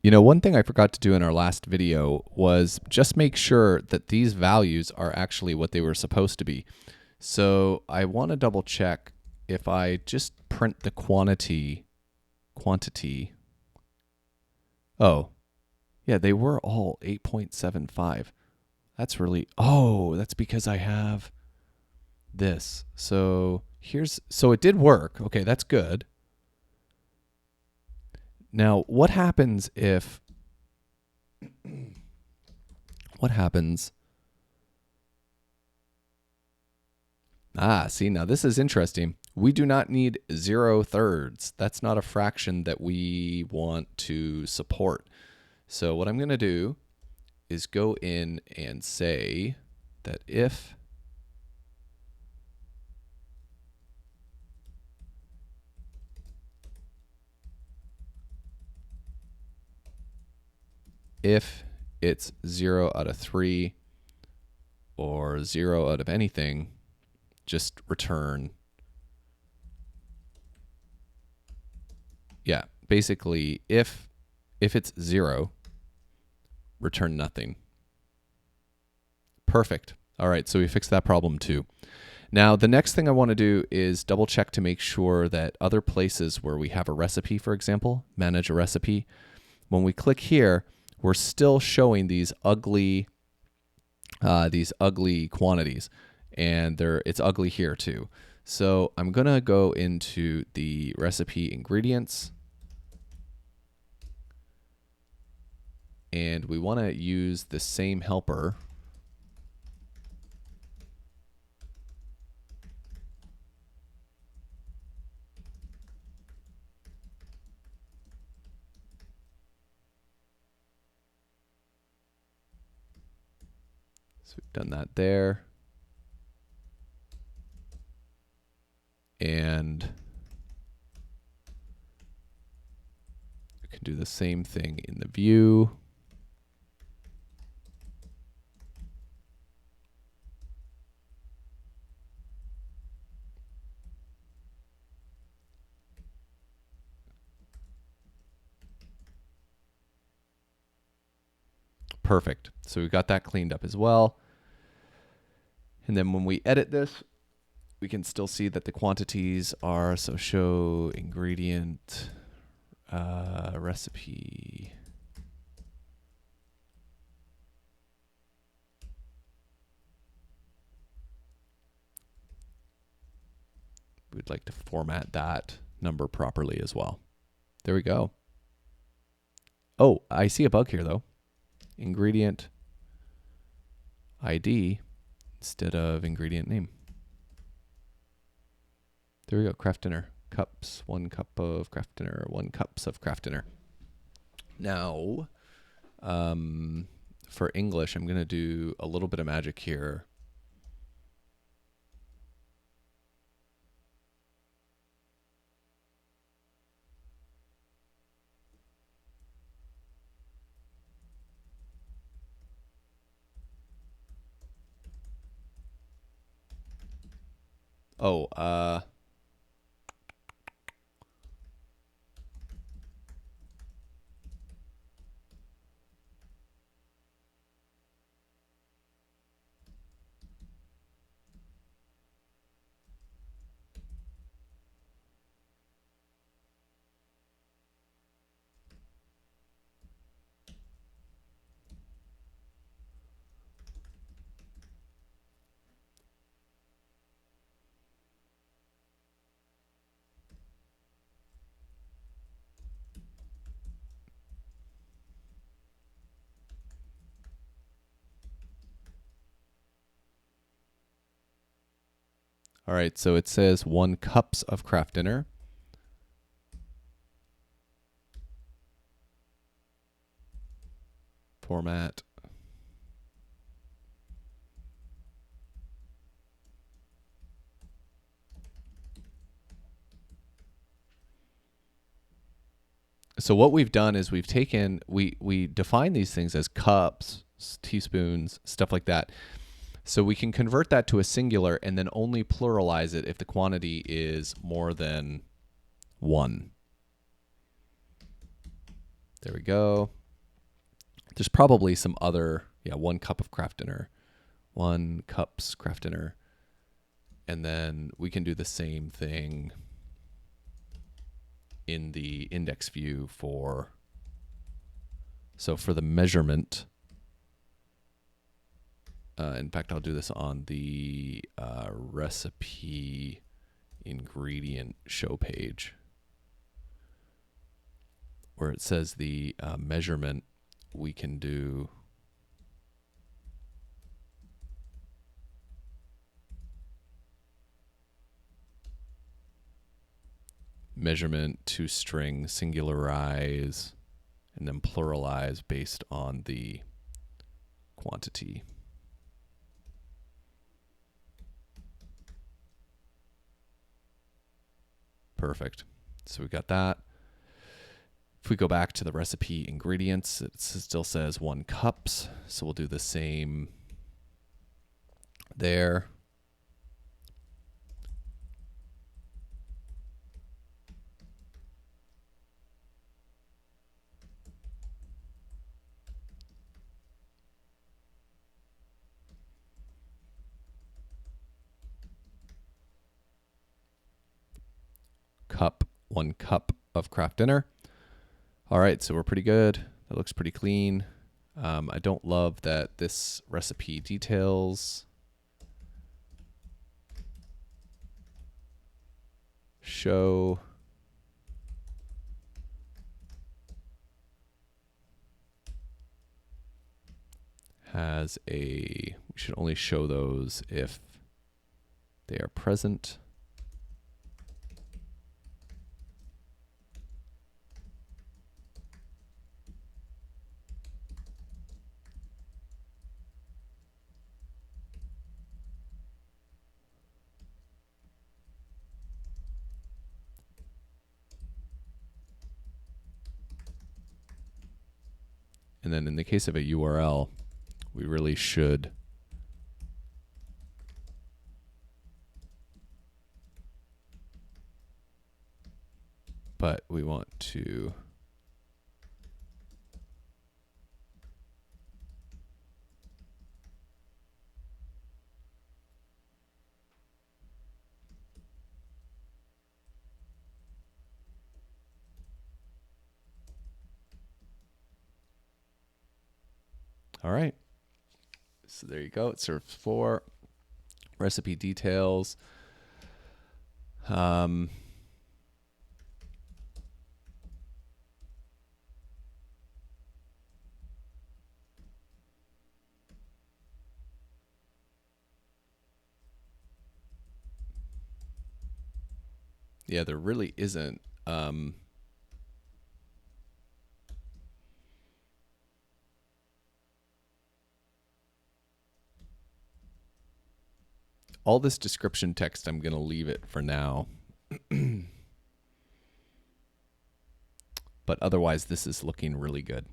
You know, one thing I forgot to do in our last video was just make sure that these values are actually what they were supposed to be. So I want to double check if I just print the quantity. Oh, yeah, they were all 8.75. That's really, oh, that's because I have this. So so it did work. Okay, that's good. Now, what happens if, what happens? See, now this is interesting. We do not need 0/3. That's not a fraction that we want to support. So what I'm going to do is go in and say that if it's 0 out of 3 or 0 out of anything, just return. Yeah, basically if it's 0, return nothing. Perfect. All right, so we fixed that problem too. Now, the next thing I want to do is double check to make sure that other places where we have a recipe, for example, manage a recipe, when we click here, we're still showing these ugly quantities, and it's ugly here too. So I'm gonna go into the recipe ingredients, and we want to use the same helper. So we've done that there. And we can do the same thing in the view. Perfect. So we've got that cleaned up as well. And then when we edit this, we can still see that the quantities are, so show ingredient, recipe. We'd like to format that number properly as well. There we go. Oh, I see a bug here though. Ingredient ID instead of ingredient name. There we go, craft dinner. Cups, 1 cup of craft dinner, 1 cups of craft dinner. Now, for English, I'm going to do a little bit of magic here. Oh, all right, so it says 1 cups of craft dinner. Format. So what we've done is we've taken, we define these things as cups, teaspoons, stuff like that. So we can convert that to a singular and then only pluralize it if the quantity is more than 1. There we go. There's probably some other, 1 cup of craft dinner, 1 cups craft dinner. And then we can do the same thing in the index view for the measurement. In fact, I'll do this on the recipe ingredient show page, where it says the measurement. We can do measurement to string singularize and then pluralize based on the quantity. Perfect. So we got that. If we go back to the recipe ingredients, it still says 1 cups. So we'll do the same there. Cup, 1 cup of craft dinner. All right, so we're pretty good. That looks pretty clean. I don't love that this recipe details show has we should only show those if they are present. And then in the case of a URL, we really should but we want to all right. So there you go. It serves 4 recipe details. Yeah, there really isn't. All this description text, I'm going to leave it for now. But otherwise, this is looking really good.